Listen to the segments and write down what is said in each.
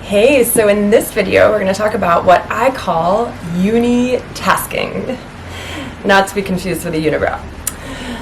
Hey, so in this video we're going to talk about what I call uni-tasking, not to be confused with a unibrow.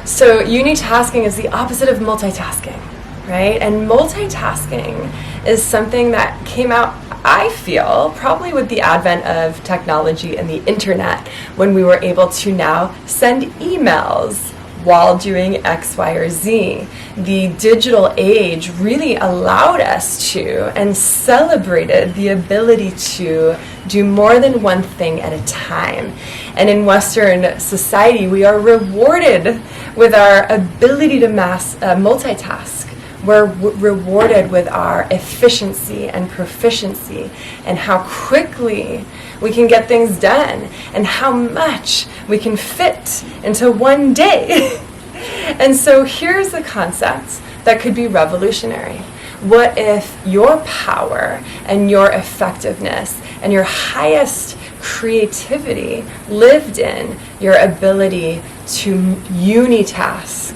So uni-tasking is the opposite of multitasking, right? And multitasking is something that came out, I feel, probably with the advent of technology and the internet, when we were able to now send emails while doing X, Y, or Z. The digital age really allowed us to and celebrated the ability to do more than one thing at a time. And in Western society, we are rewarded with our ability to multitask. We're rewarded with our efficiency and proficiency and how quickly we can get things done and how much we can fit into one day. And so here's the concept that could be revolutionary. What if your power and your effectiveness and your highest creativity lived in your ability to unitask,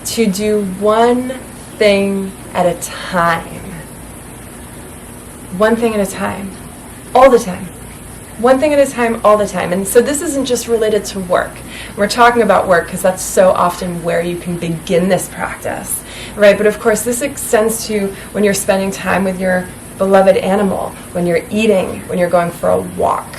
to do one thing at a time. One thing at a time. All the time. One thing at a time, all the time. And so this isn't just related to work. We're talking about work because that's so often where you can begin this practice, right? But of course, this extends to when you're spending time with your beloved animal, when you're eating, when you're going for a walk.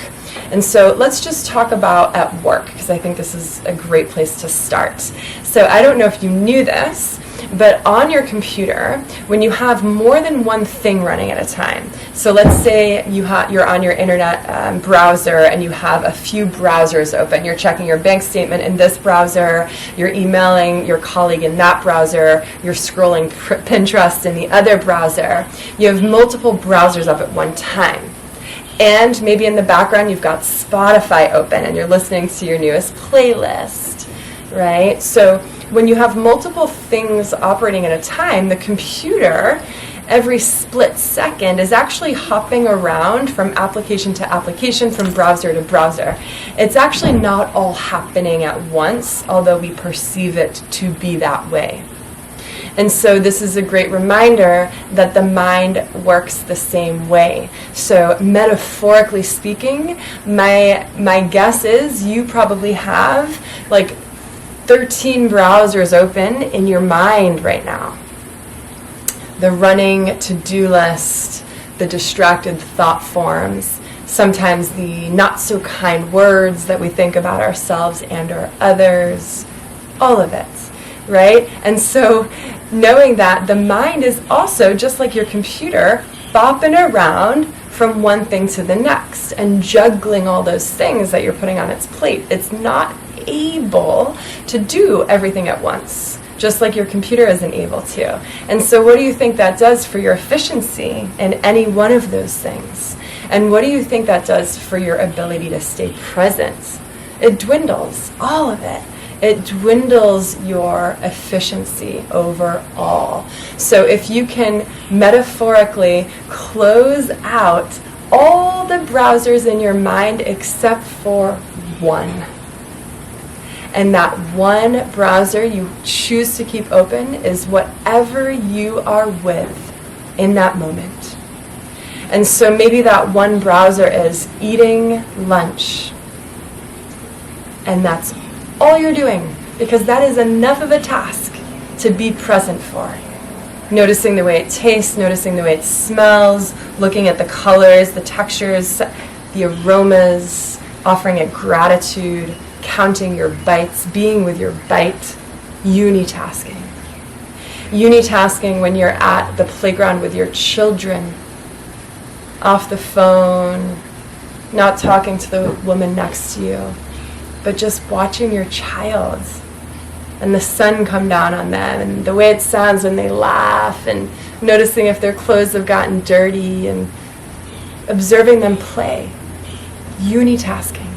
And so let's just talk about at work, because I think this is a great place to start. So I don't know if you knew this, but on your computer, when you have more than one thing running at a time, so let's say you're on your internet browser and you have a few browsers open. You're checking your bank statement in this browser, you're emailing your colleague in that browser, you're scrolling Pinterest in the other browser. You have multiple browsers up at one time. And maybe in the background you've got Spotify open and you're listening to your newest playlist, right? So when you have multiple things operating at a time, the computer, every split second, is actually hopping around from application to application, from browser to browser. It's actually not all happening at once, although we perceive it to be that way. And so this is a great reminder that the mind works the same way. So metaphorically speaking, my guess is you probably have like 13 browsers open in your mind right now. The running to-do list, the distracted thought forms, sometimes the not so kind words that we think about ourselves and or others, all of it, right? And so knowing that the mind is also, just like your computer, bopping around from one thing to the next and juggling all those things that you're putting on its plate. It's not able to do everything at once, just like your computer isn't able to. And so what do you think that does for your efficiency in any one of those things? And what do you think that does for your ability to stay present? It dwindles, all of it. It dwindles your efficiency overall. So if you can metaphorically close out all the browsers in your mind except for one, and that one browser you choose to keep open is whatever you are with in that moment. And so maybe that one browser is eating lunch. And that's all you're doing, because that is enough of a task to be present for. Noticing the way it tastes, noticing the way it smells, looking at the colors, the textures, the aromas, offering it gratitude, counting your bites, being with your bite, unitasking. Unitasking when you're at the playground with your children, off the phone, not talking to the woman next to you, but just watching your child and the sun come down on them and the way it sounds when they laugh, and noticing if their clothes have gotten dirty and observing them play. Unitasking.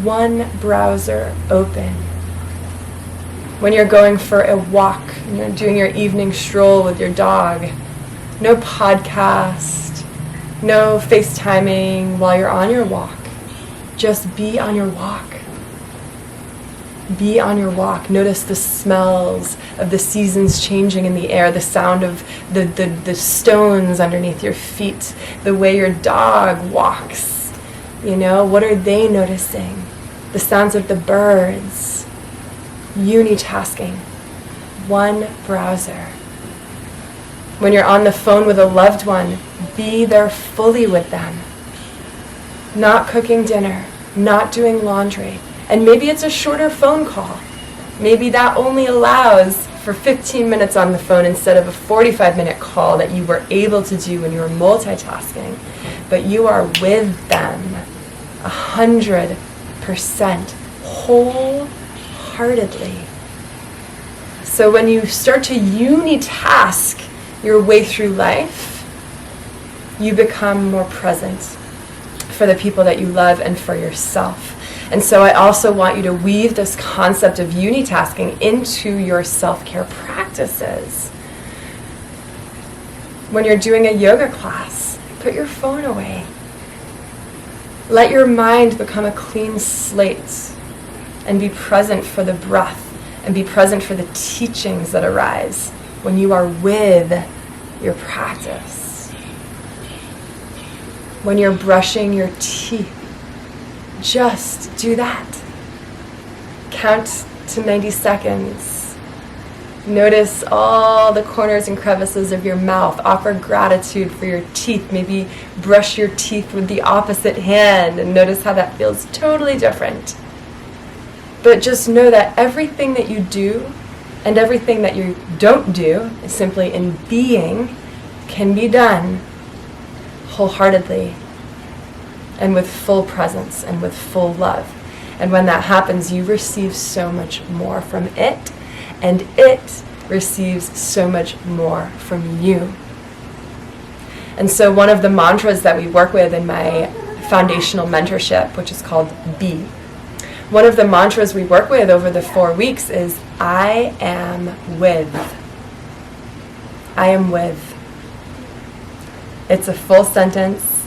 One browser open. When you're going for a walk and you're doing your evening stroll with your dog, no podcast, no FaceTiming while you're on your walk. Just be on your walk. Be on your walk. Notice the smells of the seasons changing in the air, the sound of the stones underneath your feet, the way your dog walks. What are they noticing? The sounds of the birds. Uni-tasking. One browser. When you're on the phone with a loved one, be there fully with them. Not cooking dinner, not doing laundry. And maybe it's a shorter phone call. Maybe that only allows for 15 minutes on the phone instead of a 45-minute call that you were able to do when you were multitasking. But you are with them 100%, wholeheartedly. So when you start to unitask your way through life, you become more present for the people that you love and for yourself. And so I also want you to weave this concept of unitasking into your self-care practices. When you're doing a yoga class, put your phone away. Let your mind become a clean slate and be present for the breath and be present for the teachings that arise when you are with your practice. When you're brushing your teeth, just do that. Count to 90 seconds. Notice all the corners and crevices of your mouth. Offer gratitude for your teeth. Maybe brush your teeth with the opposite hand and notice how that feels totally different. But just know that everything that you do and everything that you don't do, simply in being, can be done wholeheartedly and with full presence and with full love. And when that happens, you receive so much more from it, and it receives so much more from you. And so one of the mantras that we work with in my foundational mentorship, which is called Be, one of the mantras we work with over the 4 weeks is, I am with. I am with. It's a full sentence.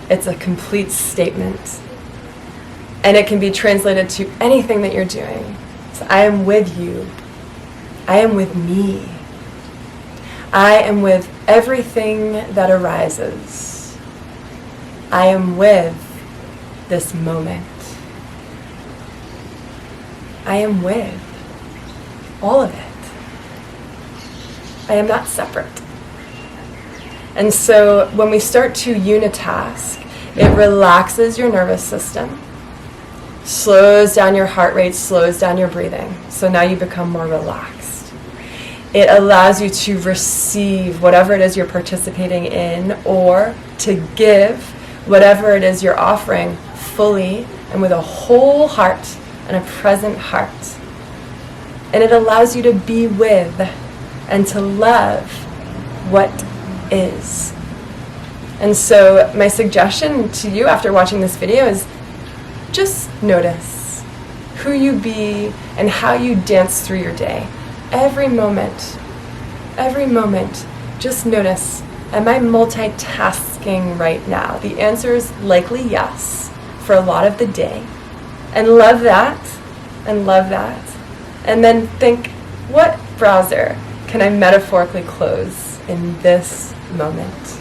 It's a complete statement. And it can be translated to anything that you're doing. So I am with you. I am with me. I am with everything that arises. I am with this moment. I am with all of it. I am not separate. And so when we start to unitask, it relaxes your nervous system, slows down your heart rate, slows down your breathing. So now you become more relaxed. It allows you to receive whatever it is you're participating in, or to give whatever it is you're offering fully and with a whole heart and a present heart. And it allows you to be with and to love what is. And so my suggestion to you after watching this video is just notice who you be and how you dance through your day. Every moment, just notice, am I multitasking right now? The answer is likely yes for a lot of the day. And love that. And then think, what browser can I metaphorically close in this moment?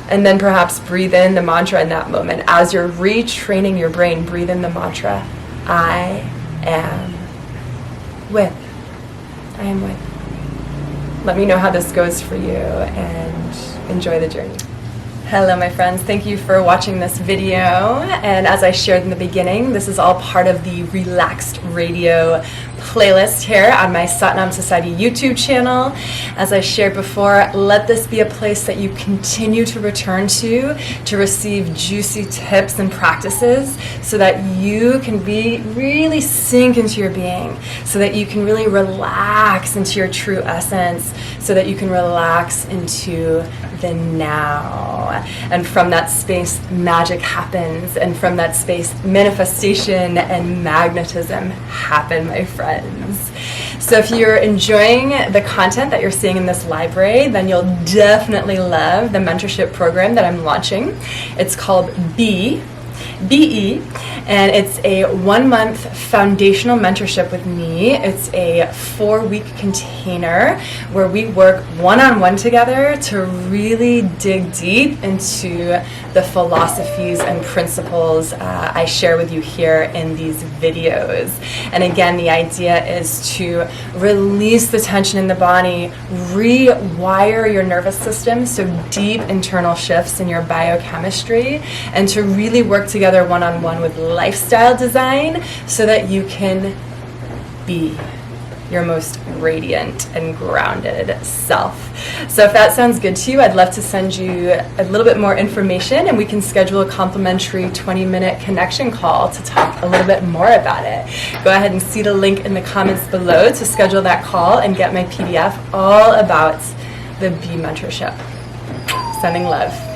And then perhaps breathe in the mantra in that moment. As you're retraining your brain, breathe in the mantra, I am with. I am with. Let me know how this goes for you and enjoy the journey. Hello, my friends. Thank you for watching this video. And as I shared in the beginning, this is all part of the Relaxed Radio playlist here on my Satnam Society YouTube channel. As I shared before, let this be a place that you continue to return to receive juicy tips and practices so that you can really sink into your being, so that you can really relax into your true essence, so that you can relax into the now. And from that space, magic happens. And from that space, manifestation and magnetism happen, my friends. So if you're enjoying the content that you're seeing in this library, then you'll definitely love the mentorship program that I'm launching. It's called Be. BE, and it's a 1-month foundational mentorship with me. It's a 4-week container where we work one-on-one together to really dig deep into the philosophies and principles I share with you here in these videos. And again, the idea is to release the tension in the body, rewire your nervous system, so deep internal shifts in your biochemistry, and to really work together one-on-one with lifestyle design so that you can be your most radiant and grounded self. So if that sounds good to you, I'd love to send you a little bit more information, and we can schedule a complimentary 20-minute connection call to talk a little bit more about it. Go ahead and see the link in the comments below to schedule that call and get my PDF all about the Bee Mentorship. Sending love.